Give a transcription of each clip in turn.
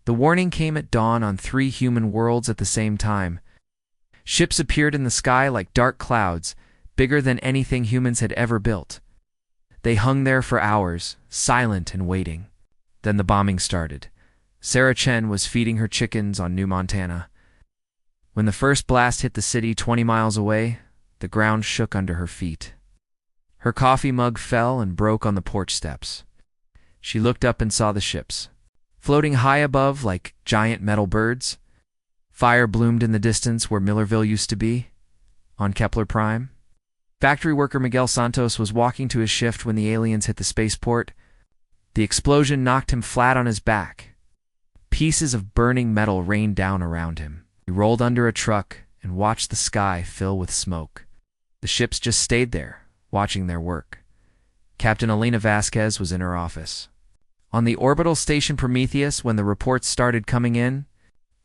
The warning came at dawn on 3 human worlds at the same time. Ships appeared in the sky like dark clouds, bigger than anything humans had ever built. They hung there for hours, silent and waiting. Then the bombing started. Sarah Chen was feeding her chickens on New Montana. When the first blast hit the city 20 miles away, the ground shook under her feet. Her coffee mug fell and broke on the porch steps. She looked up and saw the ships, floating high above like giant metal birds. Fire bloomed in the distance where Millerville used to be, on Kepler Prime. Factory worker Miguel Santos was walking to his shift when the aliens hit the spaceport. The explosion knocked him flat on his back. Pieces of burning metal rained down around him. He rolled under a truck and watched the sky fill with smoke. The ships just stayed there, watching their work. Captain Elena Vasquez was in her office. On the orbital station Prometheus, when the reports started coming in,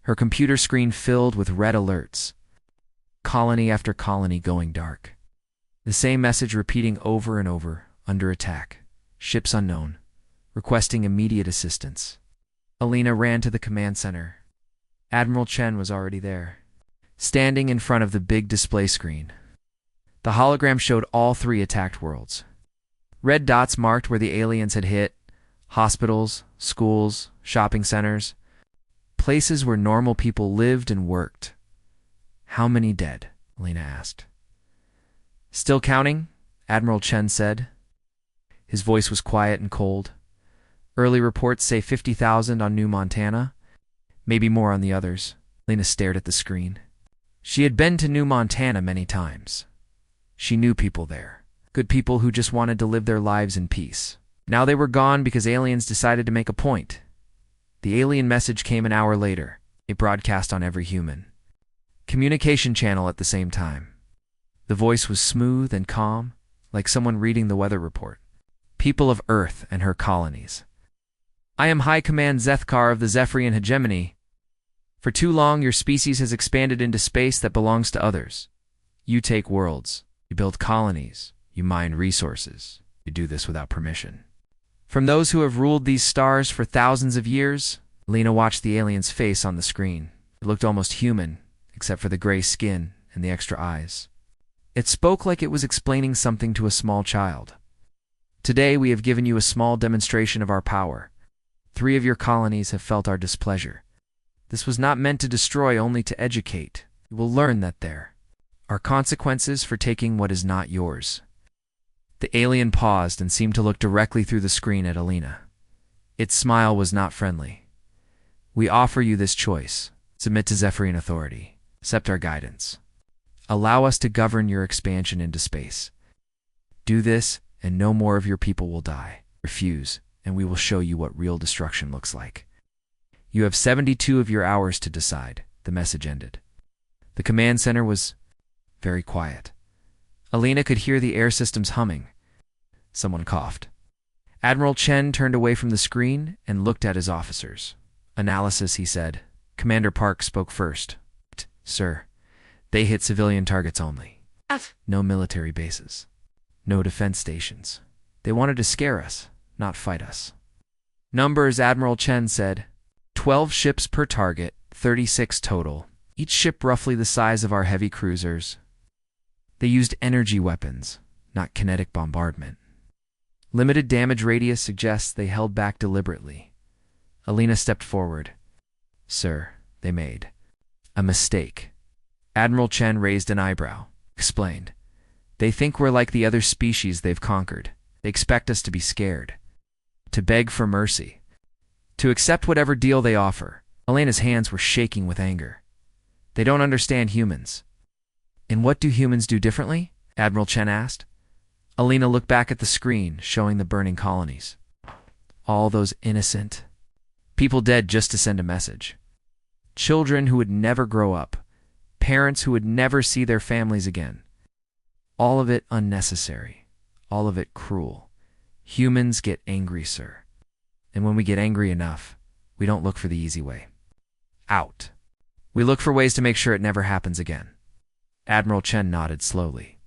her computer screen filled with red alerts. Colony after colony going dark. The same message repeating over and over, under attack. Ships unknown. Requesting immediate assistance. Elena ran to the command center. Admiral Chen was already there, standing in front of the big display screen. The hologram showed all 3 attacked worlds. Red dots marked where the aliens had hit: hospitals, schools, shopping centers, places where normal people lived and worked. "How many dead?" Elena asked. "Still counting," Admiral Chen said. His voice was quiet and cold. "Early reports say 50,000 on New Montana, maybe more on the others." Elena stared at the screen. She had been to New Montana many times. She knew people there, good people who just wanted to live their lives in peace. Now they were gone because aliens decided to make a point. The alien message came an hour later. It broadcast on every human communication channel at the same time. The voice was smooth and calm, like someone reading the weather report. "People of Earth and her colonies. I am High Command Zethkar of the Zephyrian Hegemony. For too long your species has expanded into space that belongs to others. You take worlds, you build colonies, you mine resources. You do this without permission. From those who have ruled these stars for thousands of years." Lena watched the alien's face on the screen. It looked almost human, except for the gray skin and the extra eyes. It spoke like it was explaining something to a small child. "Today we have given you a small demonstration of our power. 3 of your colonies have felt our displeasure. This was not meant to destroy, only to educate. You will learn that there are consequences for taking what is not yours." The alien paused and seemed to look directly through the screen at Elena. Its smile was not friendly. "We offer you this choice. Submit to Zephyrian authority. Accept our guidance. Allow us to govern your expansion into space. Do this, and no more of your people will die. Refuse, and we will show you what real destruction looks like. You have 72 of your hours to decide." The message ended. The command center was very quiet. Elena could hear the air systems humming. Someone coughed. Admiral Chen turned away from the screen and looked at his officers. "Analysis," he said. Commander Park spoke first. "Sir, they hit civilian targets only. No military bases. No defense stations. They wanted to scare us, not fight us." "Numbers," Admiral Chen said. 12 ships per target, 36 total. Each ship roughly the size of our heavy cruisers. They used energy weapons, not kinetic bombardment. Limited damage radius suggests they held back deliberately. Elena stepped forward. "Sir, they made a mistake." Admiral Chen raised an eyebrow. Explained. "They think we're like the other species they've conquered. They expect us to be scared, to beg for mercy, to accept whatever deal they offer." Elena's hands were shaking with anger. "They don't understand humans." "And what do humans do differently?" Admiral Chen asked. Elena looked back at the screen, showing the burning colonies. All those innocent people dead just to send a message. Children who would never grow up. Parents who would never see their families again. All of it unnecessary. All of it cruel. Humans get angry, sir. And when we get angry enough, we don't look for the easy way out. We look for ways to make sure it never happens again." Admiral Chen nodded slowly.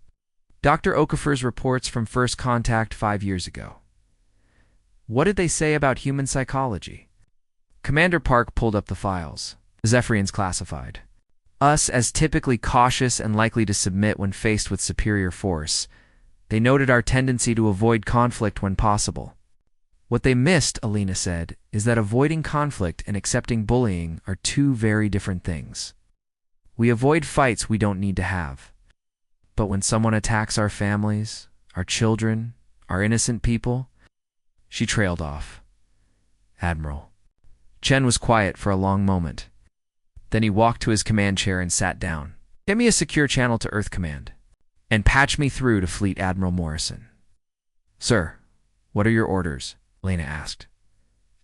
"Dr. Okafor's reports from First Contact 5 years ago. What did they say about human psychology?" Commander Park pulled up the files. The Zephyrians classified us as typically cautious and likely to submit when faced with superior force. They noted our tendency to avoid conflict when possible. What they missed, Alina said, is that avoiding conflict and accepting bullying are two very different things. We avoid fights we don't need to have. But when someone attacks our families, our children, our innocent people, she trailed off. Admiral. Chen was quiet for a long moment. Then he walked to his command chair and sat down. Get me a secure channel to Earth Command, and patch me through to Fleet Admiral Morrison. Sir, what are your orders? Lena asked.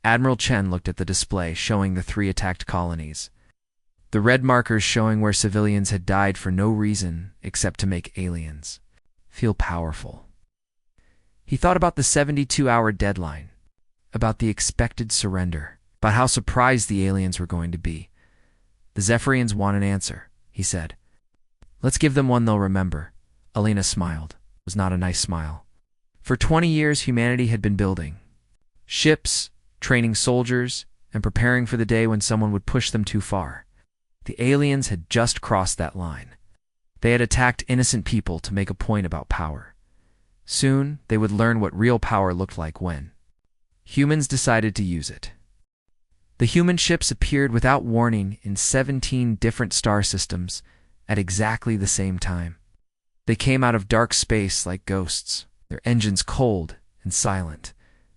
Admiral Chen looked at the display showing the 3 attacked colonies. The red markers showing where civilians had died for no reason except to make aliens feel powerful. He thought about the 72-hour deadline, about the expected surrender, about how surprised the aliens were going to be. The Zephyrians want an answer, he said. Let's give them one they'll remember. Alina smiled. It was not a nice smile. For 20 years, humanity had been building ships, training soldiers, and preparing for the day when someone would push them too far. The aliens had just crossed that line. They had attacked innocent people to make a point about power. Soon, they would learn what real power looked like when humans decided to use it. The human ships appeared without warning in 17 different star systems at exactly the same time. They came out of dark space like ghosts, their engines cold and silent,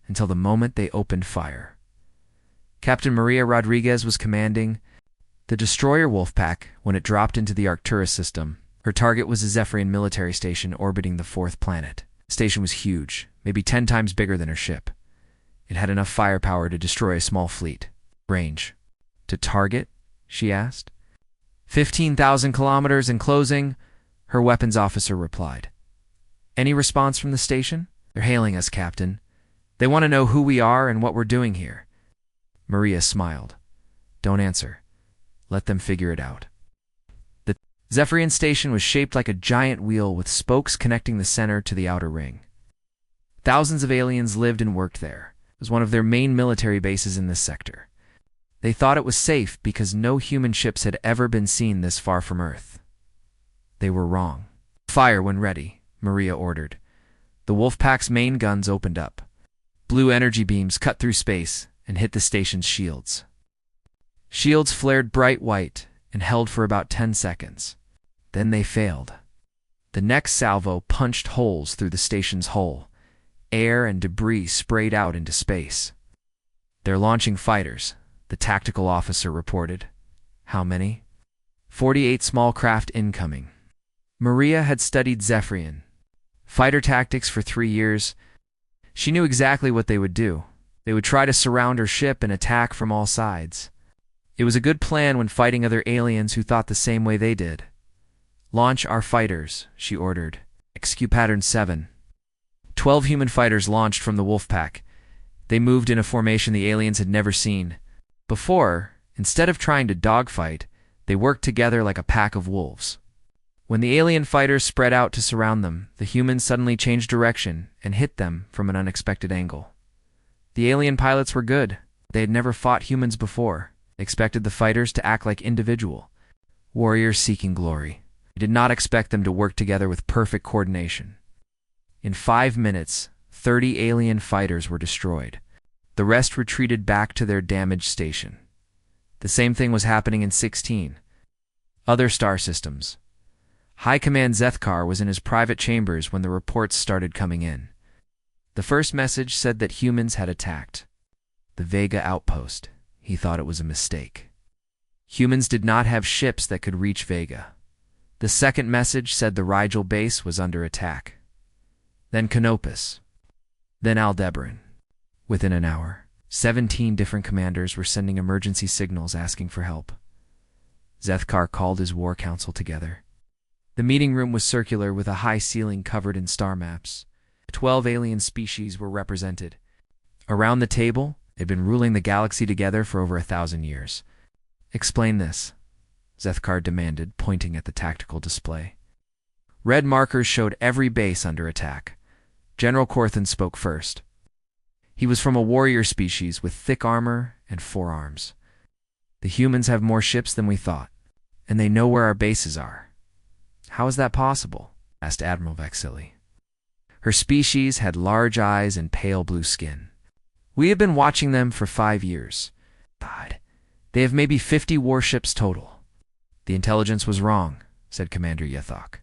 until the moment they opened fire. Captain Maria Rodriguez was commanding the destroyer Wolfpack when it dropped into the Arcturus system. Her target was a Zephyrian military station orbiting the 4th planet. The station was huge, maybe 10 times bigger than her ship. It had enough firepower to destroy a small fleet. Range. To target? She asked. 15,000 kilometers and closing, her weapons officer replied. Any response from the station? They're hailing us, Captain. They want to know who we are and what we're doing here. Maria smiled. Don't answer. Let them figure it out. The Zephyrian station was shaped like a giant wheel with spokes connecting the center to the outer ring. Thousands of aliens lived and worked there. It was one of their main military bases in this sector. They thought it was safe because no human ships had ever been seen this far from Earth. They were wrong. Fire when ready, Maria ordered. The Wolfpack's main guns opened up. Blue energy beams cut through space and hit the station's shields. Shields flared bright white and held for about 10 seconds. Then they failed. The next salvo punched holes through the station's hull. Air and debris sprayed out into space. They're launching fighters, the tactical officer reported. How many? 48 small craft incoming. Maria had studied Zephyrian fighter tactics for 3 years. She knew exactly what they would do. They would try to surround her ship and attack from all sides. It was a good plan when fighting other aliens who thought the same way they did. Launch our fighters, she ordered. XQ Pattern 7. 12 human fighters launched from the Wolfpack. They moved in a formation the aliens had never seen before. Instead of trying to dogfight, they worked together like a pack of wolves. When the alien fighters spread out to surround them, the humans suddenly changed direction and hit them from an unexpected angle. The alien pilots were good. They had never fought humans before. They expected the fighters to act like individual warriors seeking glory. They did not expect them to work together with perfect coordination. In 5 minutes, 30 alien fighters were destroyed. The rest retreated back to their damaged station. The same thing was happening in 16 other star systems. High Command Zethkar was in his private chambers when the reports started coming in. The first message said that humans had attacked the Vega outpost. He thought it was a mistake. Humans did not have ships that could reach Vega. The second message said the Rigel base was under attack. Then Canopus. Then Aldebaran. Within an hour, 17 different commanders were sending emergency signals asking for help. Zethkar called his war council together. The meeting room was circular with a high ceiling covered in star maps. 12 alien species were represented. Around the table, they'd been ruling the galaxy together for over 1,000 years. Explain this, Zethkar demanded, pointing at the tactical display. Red markers showed every base under attack. General Corthan spoke first. He was from a warrior species with thick armor and 4 arms. The humans have more ships than we thought, and they know where our bases are. How is that possible? Asked Admiral Vexili. Her species had large eyes and pale blue skin. We have been watching them for 5 years. God, they have maybe 50 warships total. The intelligence was wrong, said Commander Yethok.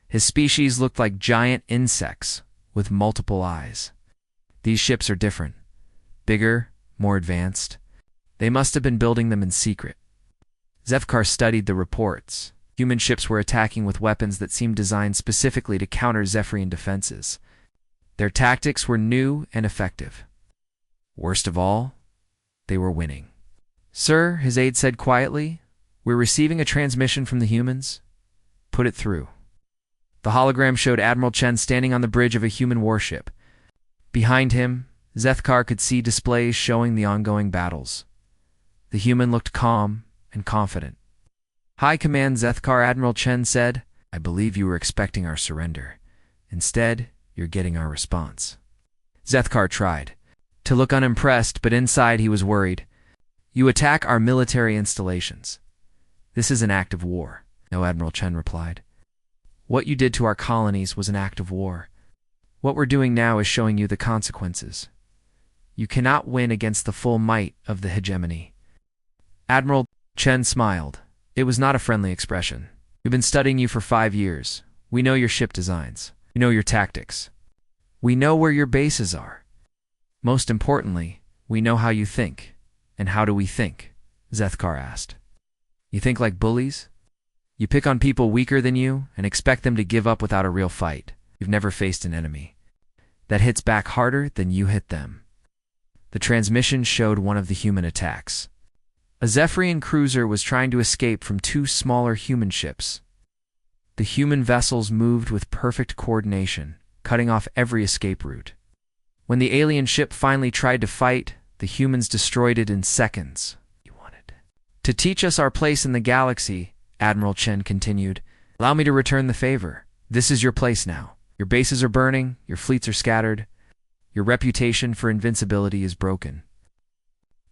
His species looked like giant insects with multiple eyes. These ships are different. Bigger, more advanced. They must have been building them in secret. Zefkar studied the reports. Human ships were attacking with weapons that seemed designed specifically to counter Zephyrian defenses. Their tactics were new and effective. Worst of all, they were winning. Sir, his aide said quietly, we're receiving a transmission from the humans. Put it through. The hologram showed Admiral Chen standing on the bridge of a human warship. Behind him, Zethkar could see displays showing the ongoing battles. The human looked calm and confident. High Command Zethkar, Admiral Chen said, I believe you were expecting our surrender. Instead, you're getting our response. Zethkar tried to look unimpressed, but inside he was worried. You attack our military installations. This is an act of war. No, Admiral Chen replied. What you did to our colonies was an act of war. What we're doing now is showing you the consequences. You cannot win against the full might of the hegemony. Admiral Chen smiled. It was not a friendly expression. We've been studying you for 5 years. We know your ship designs. We know your tactics. We know where your bases are. Most importantly, we know how you think. And how do we think? Zethkar asked. You think like bullies? You pick on people weaker than you and expect them to give up without a real fight. You've never faced an enemy that hits back harder than you hit them. The transmission showed one of the human attacks. A Zephyrian cruiser was trying to escape from 2 smaller human ships. The human vessels moved with perfect coordination, cutting off every escape route. When the alien ship finally tried to fight, the humans destroyed it in seconds. You wanted to teach us our place in the galaxy, Admiral Chen continued. Allow me to return the favor. This is your place now. Your bases are burning, your fleets are scattered. Your reputation for invincibility is broken.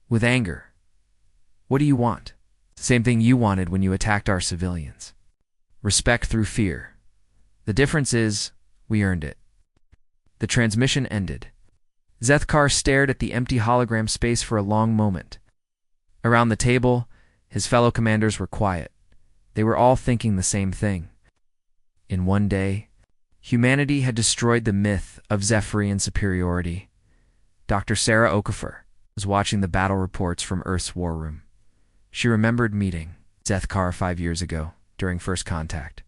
With anger. What do you want? The same thing you wanted when you attacked our civilians. Respect through fear. The difference is, we earned it. The transmission ended. Zethkar stared at the empty hologram space for a long moment. Around the table, his fellow commanders were quiet. They were all thinking the same thing. In one day, humanity had destroyed the myth of Zephyrian superiority. Dr. Sarah Okafor was watching the battle reports from Earth's war room. She remembered meeting Zethkar 5 years ago, during first contact.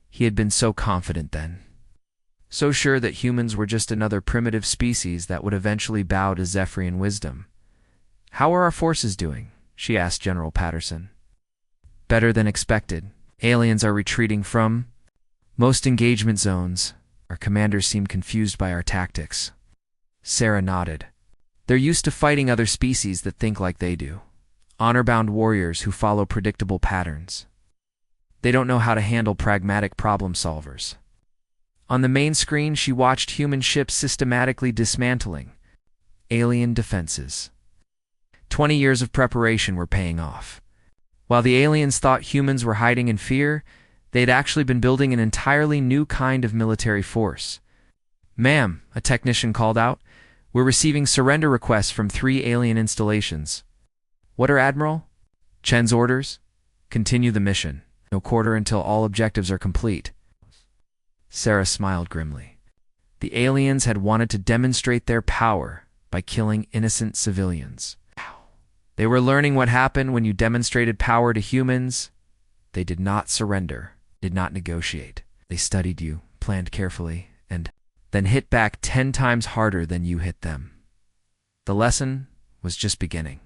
He had been so confident then. So sure that humans were just another primitive species that would eventually bow to Zephyrian wisdom. How are our forces doing? She asked General Patterson. Better than expected. Aliens are retreating from most engagement zones. Our commanders seem confused by our tactics. Sarah nodded. They're used to fighting other species that think like they do. Honor-bound warriors who follow predictable patterns. They don't know how to handle pragmatic problem solvers. On the main screen, she watched human ships systematically dismantling alien defenses. 20 years of preparation were paying off. While the aliens thought humans were hiding in fear, they'd actually been building an entirely new kind of military force. Ma'am, a technician called out, we're receiving surrender requests from 3 alien installations. What are, Admiral? Chen's orders? Continue the mission. No quarter until all objectives are complete. Sarah smiled grimly. The aliens had wanted to demonstrate their power by killing innocent civilians. They were learning what happened when you demonstrated power to humans. They did not surrender, did not negotiate. They studied you, planned carefully, and then hit back 10 times harder than you hit them. The lesson was just beginning.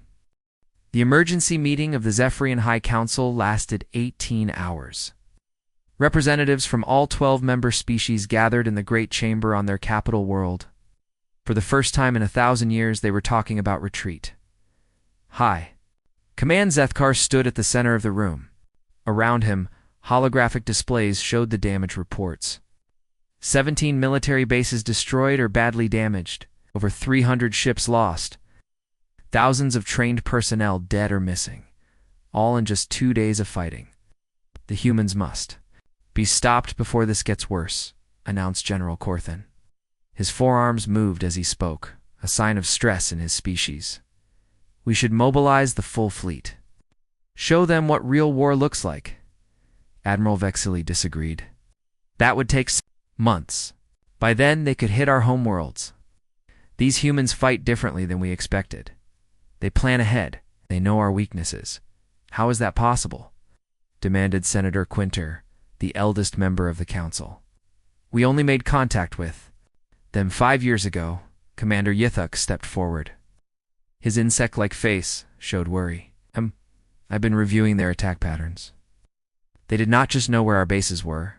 The emergency meeting of the Zephyrian High Council lasted 18 hours. Representatives from all 12 member species gathered in the Great Chamber on their capital world. For the first time in 1,000 years, they were talking about retreat. High Command Zethkar stood at the center of the room. Around him, holographic displays showed the damage reports. 17 military bases destroyed or badly damaged, over 300 ships lost. Thousands of trained personnel dead or missing, all in just 2 days of fighting. The humans must be stopped before this gets worse, announced General Corthan. His forearms moved as he spoke, a sign of stress in his species. We should mobilize the full fleet. Show them what real war looks like. Admiral Vexili disagreed. That would take months. By then, they could hit our homeworlds. These humans fight differently than we expected. They plan ahead. They know our weaknesses. How is that possible? Demanded Senator Quinter, the eldest member of the council. We only made contact with them 5 years ago. Commander Yithuk stepped forward. His insect-like face showed worry. I've been reviewing their attack patterns. They did not just know where our bases were.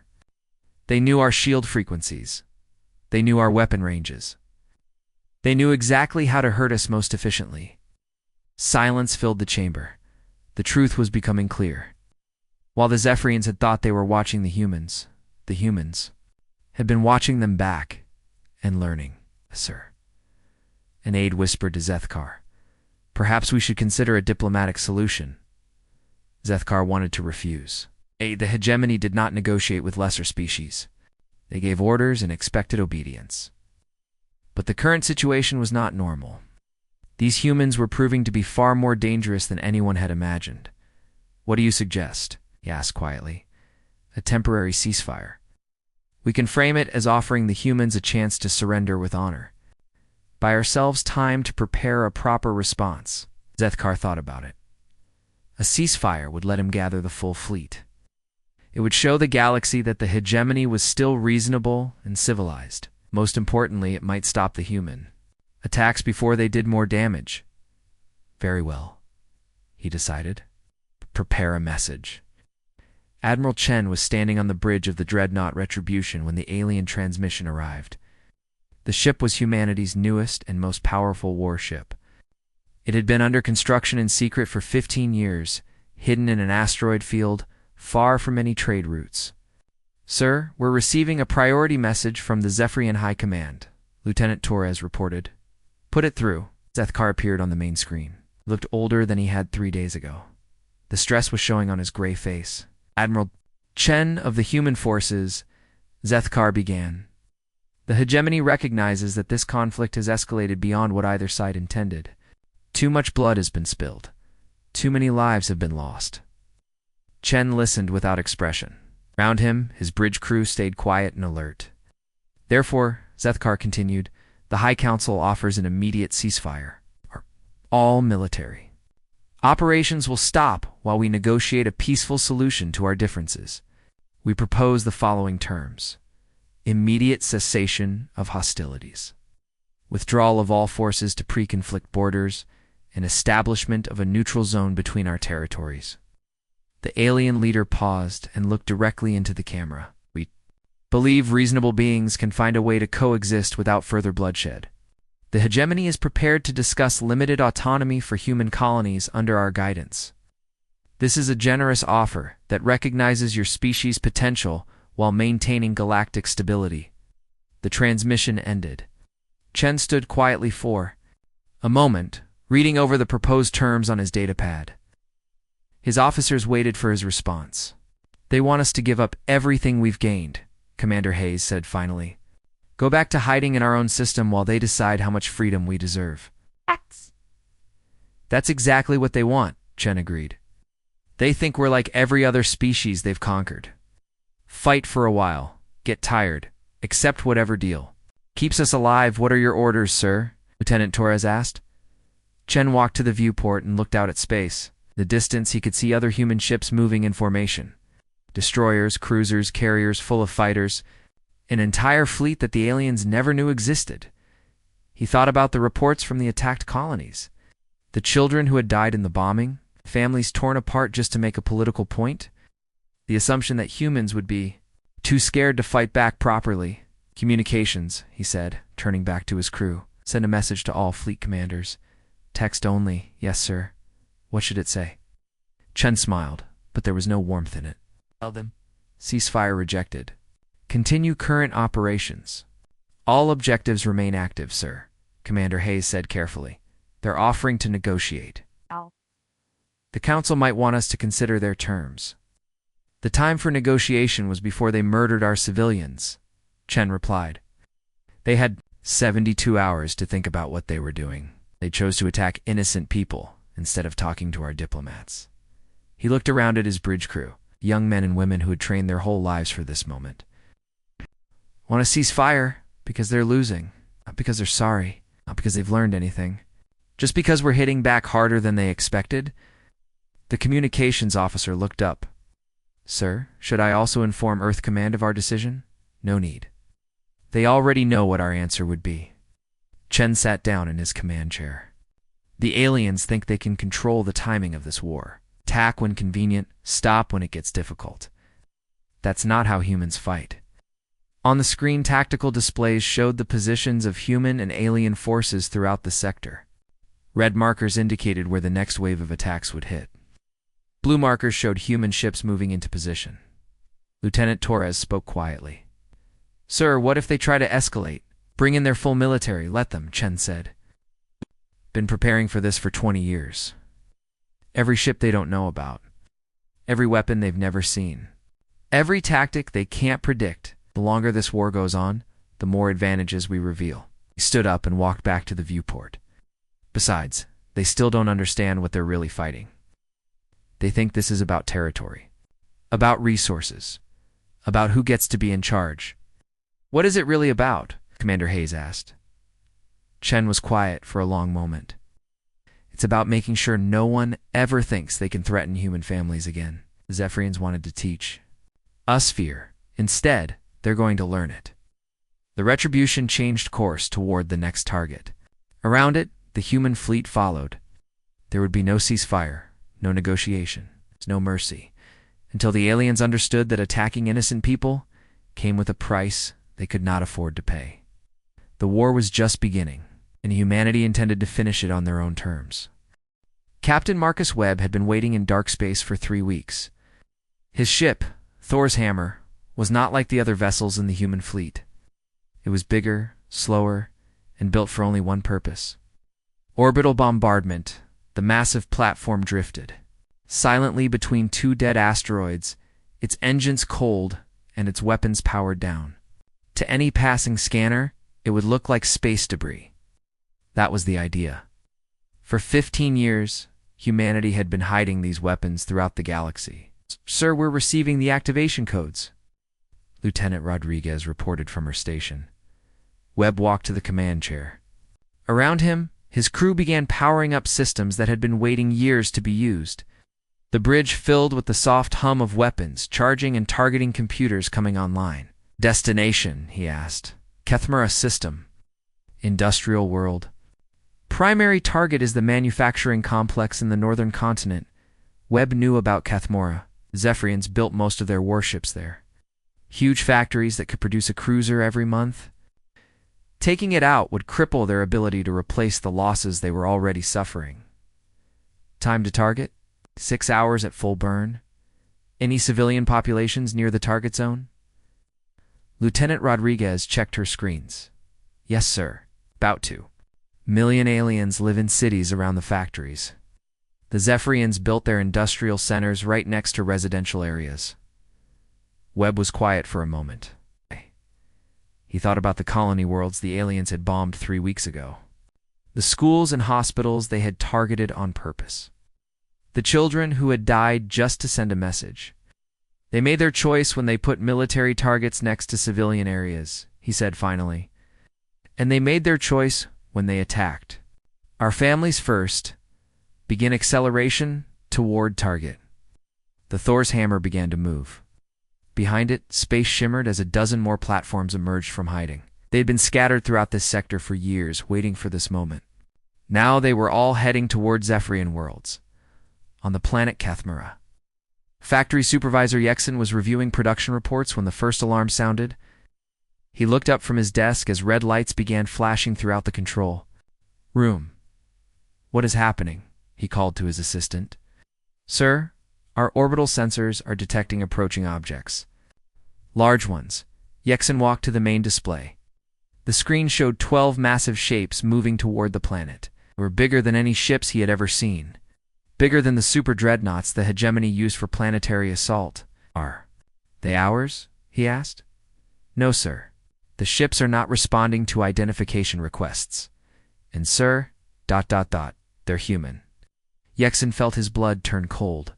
They knew our shield frequencies. They knew our weapon ranges. They knew exactly how to hurt us most efficiently. Silence filled the chamber. The truth was becoming clear. While the Zephyrians had thought they were watching the humans had been watching them back and learning. Sir, an aide whispered to Zethkar. Perhaps we should consider a diplomatic solution. Zethkar wanted to refuse. The hegemony did not negotiate with lesser species. They gave orders and expected obedience. But the current situation was not normal. These humans were proving to be far more dangerous than anyone had imagined. What do you suggest? He asked quietly. A temporary ceasefire. We can frame it as offering the humans a chance to surrender with honor. Buy ourselves time to prepare a proper response. Zethkar thought about it. A ceasefire would let him gather the full fleet. It would show the galaxy that the hegemony was still reasonable and civilized. Most importantly, it might stop the human attacks before they did more damage. Very well, he decided. Prepare a message. Admiral Chen was standing on the bridge of the dreadnought Retribution when the alien transmission arrived. The ship was humanity's newest and most powerful warship. It had been under construction in secret for 15 years, hidden in an asteroid field, far from any trade routes. Sir, we're receiving a priority message from the Zephyrian High Command, Lieutenant Torres reported. Put it through. Zethkar appeared on the main screen. He looked older than he had 3 days ago. The stress was showing on his gray face. Admiral Chen of the Human Forces, Zethkar began. The hegemony recognizes that this conflict has escalated beyond what either side intended. Too much blood has been spilled. Too many lives have been lost. Chen listened without expression. Around him, his bridge crew stayed quiet and alert. Therefore, Zethkar continued, the High Council offers an immediate ceasefire. All military. Operations will stop while we negotiate a peaceful solution to our differences. We propose the following terms. Immediate cessation of hostilities. Withdrawal of all forces to pre-conflict borders, and establishment of a neutral zone between our territories. The alien leader paused and looked directly into the camera. We believe reasonable beings can find a way to coexist without further bloodshed. The hegemony is prepared to discuss limited autonomy for human colonies under our guidance. This is a generous offer that recognizes your species' potential while maintaining galactic stability. The transmission ended. Chen stood quietly for a moment, reading over the proposed terms on his datapad. His officers waited for his response. They want us to give up everything we've gained, Commander Hayes said finally. Go back to hiding in our own system while they decide how much freedom we deserve. That's exactly what they want, Chen agreed. They think we're like every other species they've conquered. Fight for a while, get tired, accept whatever deal. Keeps us alive. What are your orders, sir? Lieutenant Torres asked. Chen walked to the viewport and looked out at space. In the distance, he could see other human ships moving in formation. Destroyers, cruisers, carriers full of fighters. An entire fleet that the aliens never knew existed. He thought about the reports from the attacked colonies. The children who had died in the bombing, families torn apart just to make a political point. The assumption that humans would be too scared to fight back properly. Communications, he said, turning back to his crew. Send a message to all fleet commanders. Text only. Yes, sir. What should it say? Chen smiled, but there was no warmth in it. Tell them. Ceasefire rejected. Continue current operations. All objectives remain active, sir, Commander Hayes said carefully. They're offering to negotiate. The council might want us to consider their terms. The time for negotiation was before they murdered our civilians, Chen replied. They had 72 hours to think about what they were doing. They chose to attack innocent people instead of talking to our diplomats. He looked around at his bridge crew, young men and women who had trained their whole lives for this moment. Want to cease fire because they're losing, not because they're sorry, not because they've learned anything. Just because we're hitting back harder than they expected? The communications officer looked up. Sir, should I also inform Earth Command of our decision? No need. They already know what our answer would be. Chen sat down in his command chair. The aliens think they can control the timing of this war. Attack when convenient, stop when it gets difficult. That's not how humans fight. On the screen, tactical displays showed the positions of human and alien forces throughout the sector. Red markers indicated where the next wave of attacks would hit. Blue markers showed human ships moving into position. Lieutenant Torres spoke quietly. Sir, what if they try to escalate? Bring in their full military, let them, Chen said. Been preparing for this for 20 years. Every ship they don't know about. Every weapon they've never seen. Every tactic they can't predict. The longer this war goes on, the more advantages we reveal. He stood up and walked back to the viewport. Besides, they still don't understand what they're really fighting. They think this is about territory, about resources, about who gets to be in charge. What is it really about? Commander Hayes asked. Chen was quiet for a long moment. It's about making sure no one ever thinks they can threaten human families again. The Zephyrians wanted to teach us fear. Instead, they're going to learn it. The Retribution changed course toward the next target. Around it, the human fleet followed. There would be no ceasefire, no negotiation, no mercy, until the aliens understood that attacking innocent people came with a price they could not afford to pay. The war was just beginning, and humanity intended to finish it on their own terms. Captain Marcus Webb had been waiting in dark space for 3 weeks. His ship, Thor's Hammer, was not like the other vessels in the human fleet. It was bigger, slower, and built for only one purpose. Orbital Bombardment, the massive platform drifted silently between 2 dead asteroids, its engines cold and its weapons powered down. To any passing scanner, it would look like space debris. That was the idea. For 15 years, humanity had been hiding these weapons throughout the galaxy. Sir, we're receiving the activation codes, Lieutenant Rodriguez reported from her station. Webb walked to the command chair. Around him, his crew began powering up systems that had been waiting years to be used. The bridge filled with the soft hum of weapons, charging and targeting computers coming online. Destination, he asked. Kethmera system. Industrial world. Primary target is the manufacturing complex in the northern continent. Webb knew about Kethmera. Zephyrians built most of their warships there. Huge factories that could produce a cruiser every month. Taking it out would cripple their ability to replace the losses they were already suffering. Time to target? 6 hours at full burn. Any civilian populations near the target zone? Lieutenant Rodriguez checked her screens. Yes, sir. About to. Million aliens live in cities around the factories. The Zephyrians built their industrial centers right next to residential areas. Webb was quiet for a moment. He thought about the colony worlds the aliens had bombed 3 weeks ago. The schools and hospitals they had targeted on purpose. The children who had died just to send a message. They made their choice when they put military targets next to civilian areas, he said finally. And they made their choice when they attacked. Our families first. Begin acceleration toward target. The Thor's hammer began to move. Behind it, space shimmered as a dozen more platforms emerged from hiding. They had been scattered throughout this sector for years, waiting for this moment. Now they were all heading toward Zephyrian worlds, on the planet Kethmera. Factory Supervisor Yexen was reviewing production reports when the first alarm sounded. He looked up from his desk as red lights began flashing throughout the control room. What is happening? He called to his assistant. Sir, our orbital sensors are detecting approaching objects. Large ones. Yexen walked to the main display. The screen showed 12 massive shapes moving toward the planet. They were bigger than any ships he had ever seen. Bigger than the super dreadnoughts the hegemony used for planetary assault. Are they ours? He asked. No, sir. The ships are not responding to identification requests. And sir, ... they're human. Yexen felt his blood turn cold.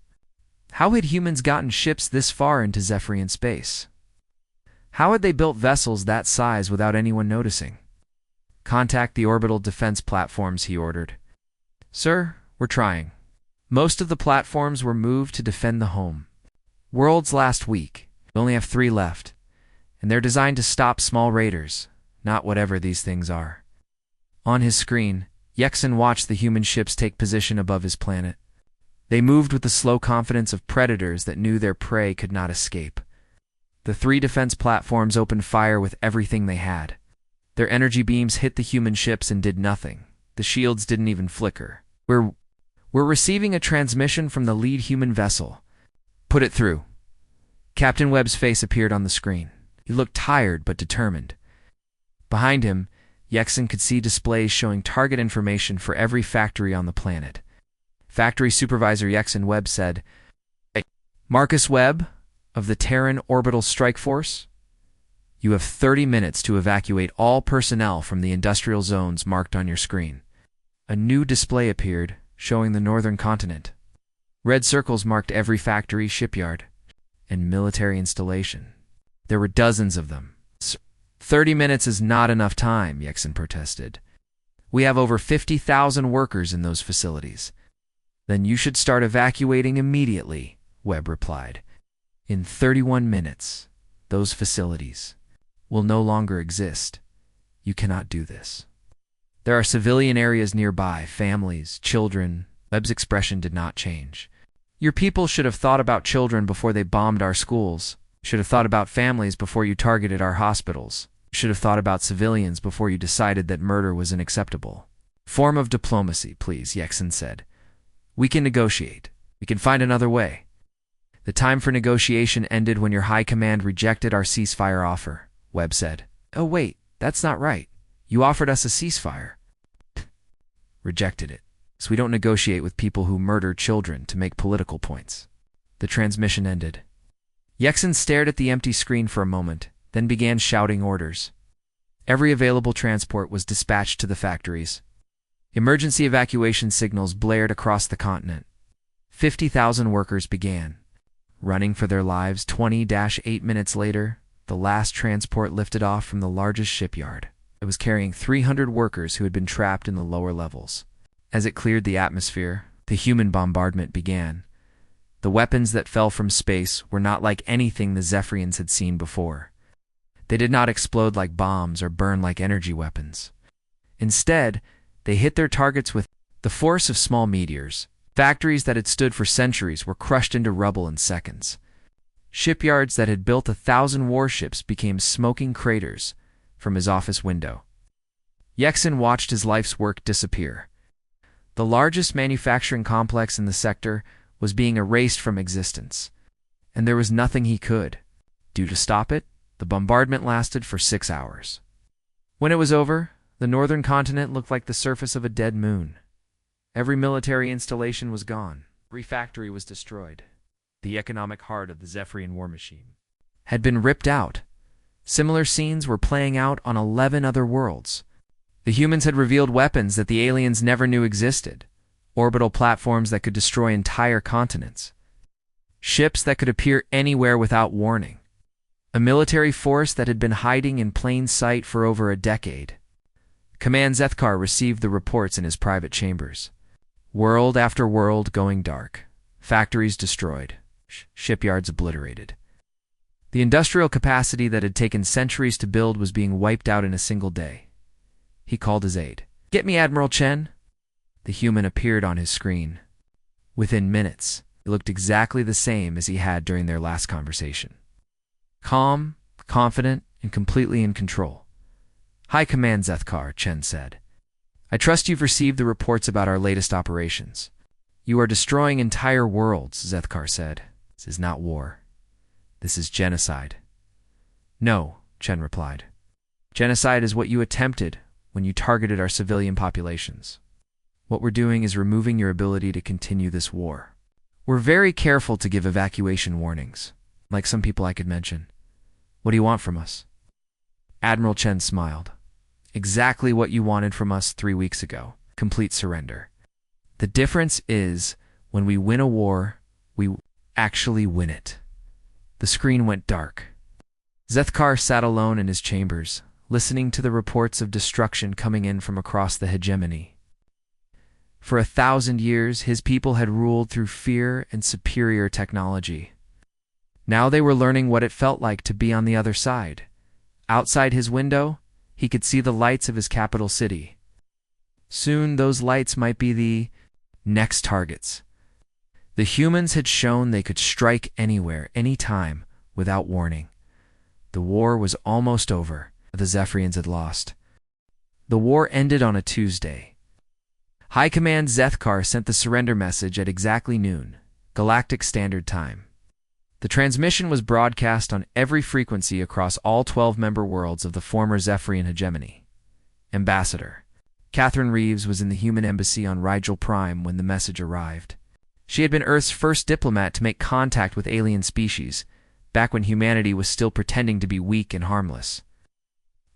How had humans gotten ships this far into Zephyrian space? How had they built vessels that size without anyone noticing? Contact the orbital defense platforms, he ordered. Sir, we're trying. Most of the platforms were moved to defend the home. Worlds last week. We only have 3 left. And they're designed to stop small raiders, not whatever these things are. On his screen, Yexen watched the human ships take position above his planet. They moved with the slow confidence of predators that knew their prey could not escape. The 3 defense platforms opened fire with everything they had. Their energy beams hit the human ships and did nothing. The shields didn't even flicker. We're receiving a transmission from the lead human vessel. Put it through. Captain Webb's face appeared on the screen. He looked tired but determined. Behind him, Yexen could see displays showing target information for every factory on the planet. Factory Supervisor Yexen Webb said, Marcus Webb, of the Terran Orbital Strike Force, you have 30 minutes to evacuate all personnel from the industrial zones marked on your screen. A new display appeared, showing the northern continent. Red circles marked every factory, shipyard, and military installation. There were dozens of them. 30 minutes is not enough time, Yexen protested. We have over 50,000 workers in those facilities. Then you should start evacuating immediately, Webb replied. In 31 minutes, those facilities will no longer exist. You cannot do this. There are civilian areas nearby, families, children. Webb's expression did not change. Your people should have thought about children before they bombed our schools. Should have thought about families before you targeted our hospitals. Should have thought about civilians before you decided that murder was unacceptable. Form of diplomacy, please, Yexen said. We can negotiate. We can find another way. The time for negotiation ended when your high command rejected our ceasefire offer, Webb said. Oh wait, that's not right. You offered us a ceasefire. Rejected it. So we don't negotiate with people who murder children to make political points. The transmission ended. Yexen stared at the empty screen for a moment, then began shouting orders. Every available transport was dispatched to the factories. Emergency evacuation signals blared across the continent. 50,000 workers began. Running for their lives 20-8 minutes later, the last transport lifted off from the largest shipyard. It was carrying 300 workers who had been trapped in the lower levels. As it cleared the atmosphere, the human bombardment began. The weapons that fell from space were not like anything the Zephyrians had seen before. They did not explode like bombs or burn like energy weapons. Instead, they hit their targets with the force of small meteors. Factories that had stood for centuries were crushed into rubble in seconds. Shipyards that had built 1,000 warships became smoking craters from his office window. Yexen watched his life's work disappear. The largest manufacturing complex in the sector was being erased from existence, and there was nothing he could do to stop it. The bombardment lasted for 6 hours. When it was over, the northern continent looked like the surface of a dead moon. Every military installation was gone. Every factory was destroyed. The economic heart of the Zephyrian war machine had been ripped out. Similar scenes were playing out on 11 other worlds. The humans had revealed weapons that the aliens never knew existed. Orbital platforms that could destroy entire continents. Ships that could appear anywhere without warning. A military force that had been hiding in plain sight for over a decade. Command Zethkar received the reports in his private chambers. World after world going dark. Factories destroyed. Shipyards obliterated. The industrial capacity that had taken centuries to build was being wiped out in a single day. He called his aide. Get me Admiral Chen. The human appeared on his screen. Within minutes, he looked exactly the same as he had during their last conversation. Calm, confident, and completely in control. High Command Zethkar, Chen said. I trust you've received the reports about our latest operations. You are destroying entire worlds, Zethkar said. This is not war. This is genocide. No, Chen replied. Genocide is what you attempted when you targeted our civilian populations. What we're doing is removing your ability to continue this war. We're very careful to give evacuation warnings, like some people I could mention. What do you want from us? Admiral Chen smiled. Exactly what you wanted from us 3 weeks ago. Complete surrender. The difference is, when we win a war, we actually win it. The screen went dark. Zethkar sat alone in his chambers, listening to the reports of destruction coming in from across the hegemony. For 1,000 years, his people had ruled through fear and superior technology. Now they were learning what it felt like to be on the other side. Outside his window, he could see the lights of his capital city. Soon those lights might be the next targets. The humans had shown they could strike anywhere, anytime, without warning. The war was almost over. The Zephyrians had lost. The war ended on a Tuesday. High Command Zethkar sent the surrender message at exactly noon, Galactic Standard Time. The transmission was broadcast on every frequency across all 12 member worlds of the former Zephyrian hegemony. Ambassador Catherine Reeves was in the human embassy on Rigel Prime when the message arrived. She had been Earth's first diplomat to make contact with alien species, back when humanity was still pretending to be weak and harmless.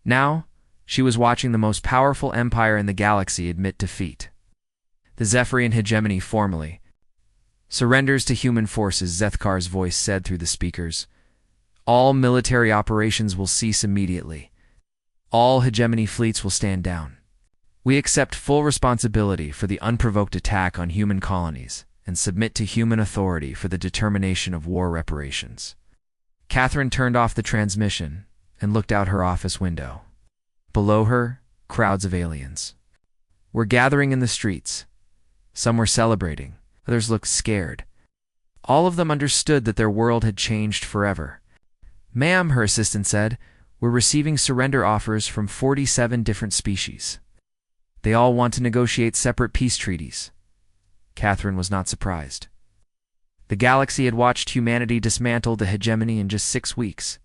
Now, she was watching the most powerful empire in the galaxy admit defeat. The Zephyrian hegemony formally surrenders to human forces, Zethkar's voice said through the speakers. All military operations will cease immediately. All hegemony fleets will stand down. We accept full responsibility for the unprovoked attack on human colonies and submit to human authority for the determination of war reparations. Catherine turned off the transmission and looked out her office window. Below her, crowds of aliens were gathering in the streets. Some were celebrating, others looked scared. All of them understood that their world had changed forever. Ma'am, her assistant said, we're receiving surrender offers from 47 different species. They all want to negotiate separate peace treaties. Catherine was not surprised. The galaxy had watched humanity dismantle the hegemony in just 6 weeks.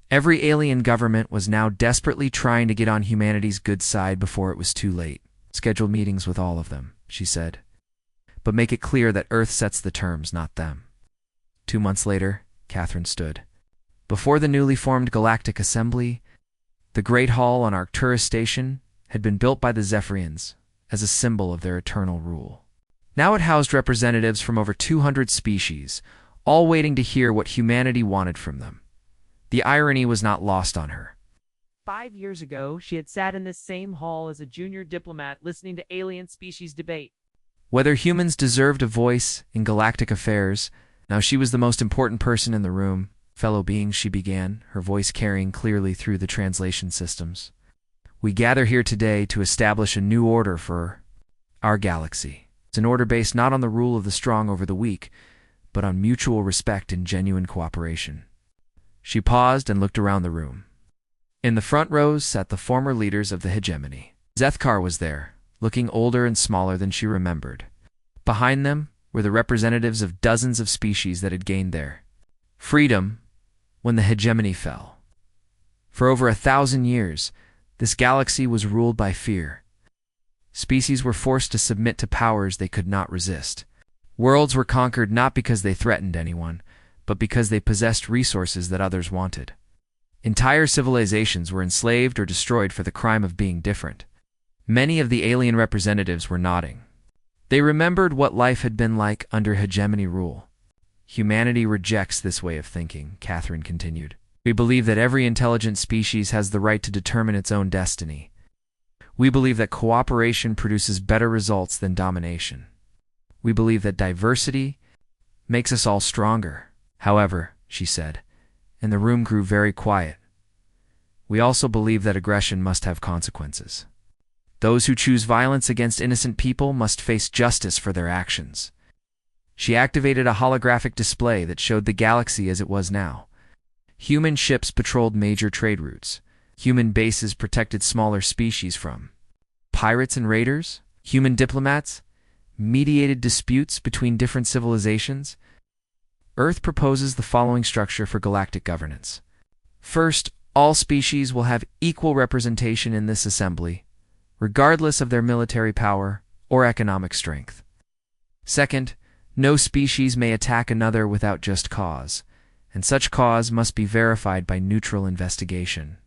Every alien government was now desperately trying to get on humanity's good side before it was too late. Schedule meetings with all of them, she said. But make it clear that Earth sets the terms, not them. 2 months later, Catherine stood before the newly formed Galactic Assembly. The Great Hall on Arcturus Station had been built by the Zephyrians as a symbol of their eternal rule. Now it housed representatives from over 200 species, all waiting to hear what humanity wanted from them. The irony was not lost on her. 5 years ago, she had sat in this same hall as a junior diplomat listening to alien species debate whether humans deserved a voice in galactic affairs. Now she was the most important person in the room. Fellow beings, she began, her voice carrying clearly through the translation systems. We gather here today to establish a new order for our galaxy. It's an order based not on the rule of the strong over the weak, but on mutual respect and genuine cooperation. She paused and looked around the room. In the front rows sat the former leaders of the hegemony. Zethkar was there, looking older and smaller than she remembered. Behind them were the representatives of dozens of species that had gained their freedom when the hegemony fell. For over 1,000 years, this galaxy was ruled by fear. Species were forced to submit to powers they could not resist. Worlds were conquered not because they threatened anyone, but because they possessed resources that others wanted. Entire civilizations were enslaved or destroyed for the crime of being different. Many of the alien representatives were nodding. They remembered what life had been like under hegemony rule. Humanity rejects this way of thinking, Catherine continued. We believe that every intelligent species has the right to determine its own destiny. We believe that cooperation produces better results than domination. We believe that diversity makes us all stronger. However, she said, and the room grew very quiet, we also believe that aggression must have consequences. Those who choose violence against innocent people must face justice for their actions. She activated a holographic display that showed the galaxy as it was now. Human ships patrolled major trade routes. Human bases protected smaller species from pirates and raiders. Human diplomats mediated disputes between different civilizations. Earth proposes the following structure for galactic governance. First, all species will have equal representation in this assembly. Regardless of their military power, or economic strength. Second, no species may attack another without just cause, and such cause must be verified by neutral investigation.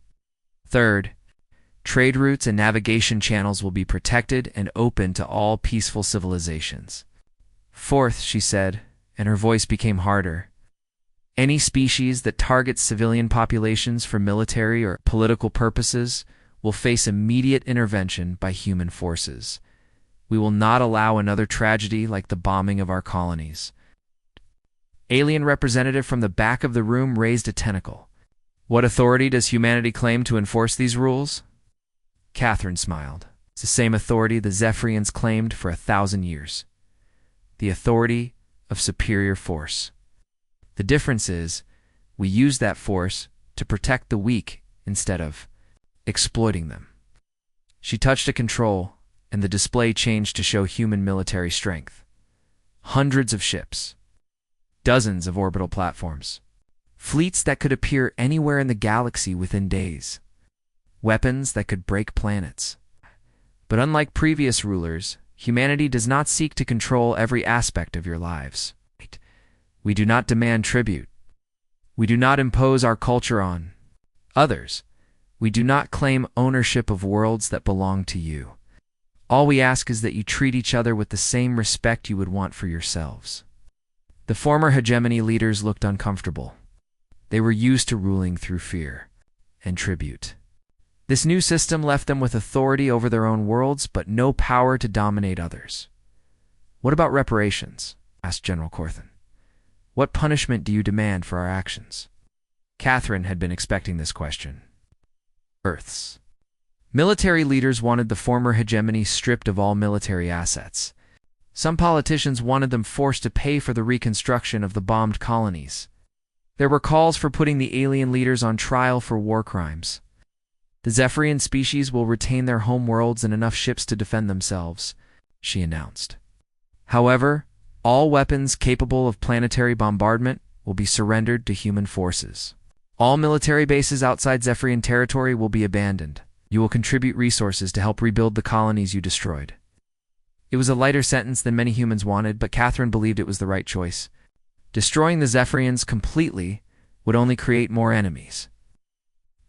Third, trade routes and navigation channels will be protected and open to all peaceful civilizations. Fourth, she said, and her voice became harder, any species that targets civilian populations for military or political purposes will face immediate intervention by human forces. We will not allow another tragedy like the bombing of our colonies. Alien representative from the back of the room raised a tentacle. What authority does humanity claim to enforce these rules? Catherine smiled. It's the same authority the Zephyrians claimed for 1,000 years. The authority of superior force. The difference is, we use that force to protect the weak instead of exploiting them. She touched a control, and the display changed to show human military strength. Hundreds of ships. Dozens of orbital platforms. Fleets that could appear anywhere in the galaxy within days. Weapons that could break planets. But unlike previous rulers, humanity does not seek to control every aspect of your lives. We do not demand tribute. We do not impose our culture on others. We do not claim ownership of worlds that belong to you. All we ask is that you treat each other with the same respect you would want for yourselves. The former hegemony leaders looked uncomfortable. They were used to ruling through fear and tribute. This new system left them with authority over their own worlds, but no power to dominate others. What about reparations? Asked General Corthan. What punishment do you demand for our actions? Catherine had been expecting this question. Earths. Military leaders wanted the former hegemony stripped of all military assets. Some politicians wanted them forced to pay for the reconstruction of the bombed colonies. There were calls for putting the alien leaders on trial for war crimes. The Zephyrian species will retain their home worlds and enough ships to defend themselves, she announced. However, all weapons capable of planetary bombardment will be surrendered to human forces. All military bases outside Zephyrian territory will be abandoned. You will contribute resources to help rebuild the colonies you destroyed. It was a lighter sentence than many humans wanted, but Catherine believed it was the right choice. Destroying the Zephyrians completely would only create more enemies.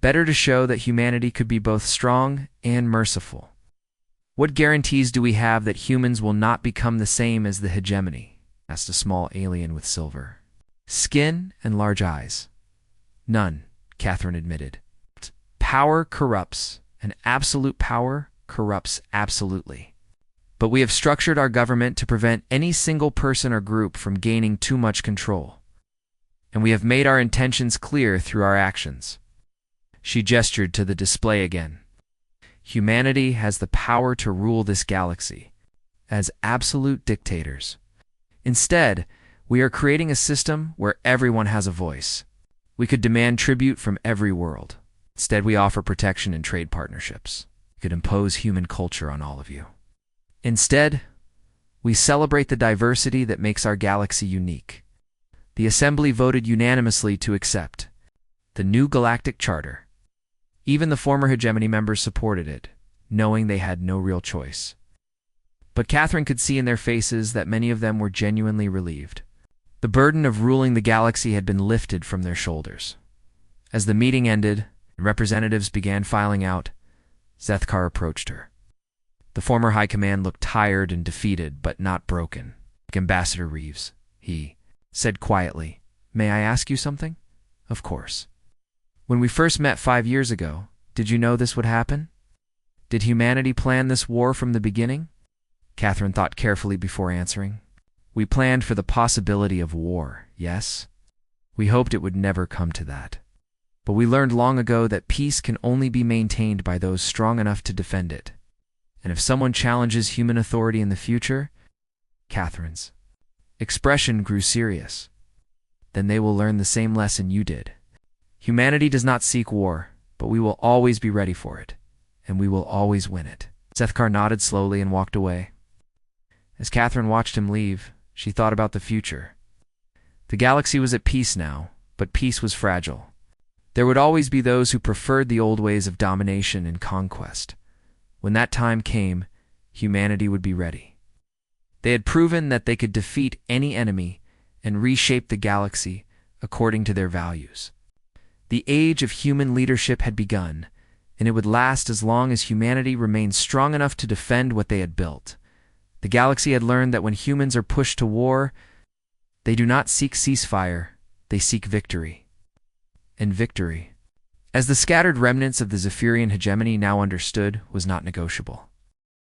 Better to show that humanity could be both strong and merciful. What guarantees do we have that humans will not become the same as the hegemony? Asked a small alien with silver skin and large eyes. None, Catherine admitted. Power corrupts, and absolute power corrupts absolutely. But we have structured our government to prevent any single person or group from gaining too much control. And we have made our intentions clear through our actions. She gestured to the display again. Humanity has the power to rule this galaxy as absolute dictators. Instead, we are creating a system where everyone has a voice. We could demand tribute from every world. Instead, we offer protection and trade partnerships. We could impose human culture on all of you. Instead, we celebrate the diversity that makes our galaxy unique. The Assembly voted unanimously to accept the new Galactic Charter. Even the former hegemony members supported it, knowing they had no real choice. But Catherine could see in their faces that many of them were genuinely relieved. The burden of ruling the galaxy had been lifted from their shoulders. As the meeting ended and representatives began filing out, Zethkar approached her. The former High Command looked tired and defeated, but not broken. Like Ambassador Reeves, he said quietly, "May I ask you something?" "Of course." "When we first met 5 years ago, did you know this would happen? Did humanity plan this war from the beginning?" Catherine thought carefully before answering. "We planned for the possibility of war, yes. We hoped it would never come to that. But we learned long ago that peace can only be maintained by those strong enough to defend it. And if someone challenges human authority in the future," Catherine's expression grew serious, "then they will learn the same lesson you did. Humanity does not seek war, but we will always be ready for it, and we will always win it." Zethkar nodded slowly and walked away. As Catherine watched him leave, she thought about the future. The galaxy was at peace now, but peace was fragile. There would always be those who preferred the old ways of domination and conquest. When that time came, humanity would be ready. They had proven that they could defeat any enemy and reshape the galaxy according to their values. The age of human leadership had begun, and it would last as long as humanity remained strong enough to defend what they had built. The galaxy had learned that when humans are pushed to war, they do not seek ceasefire, they seek victory. And victory, as the scattered remnants of the Zephyrian hegemony now understood, was not negotiable.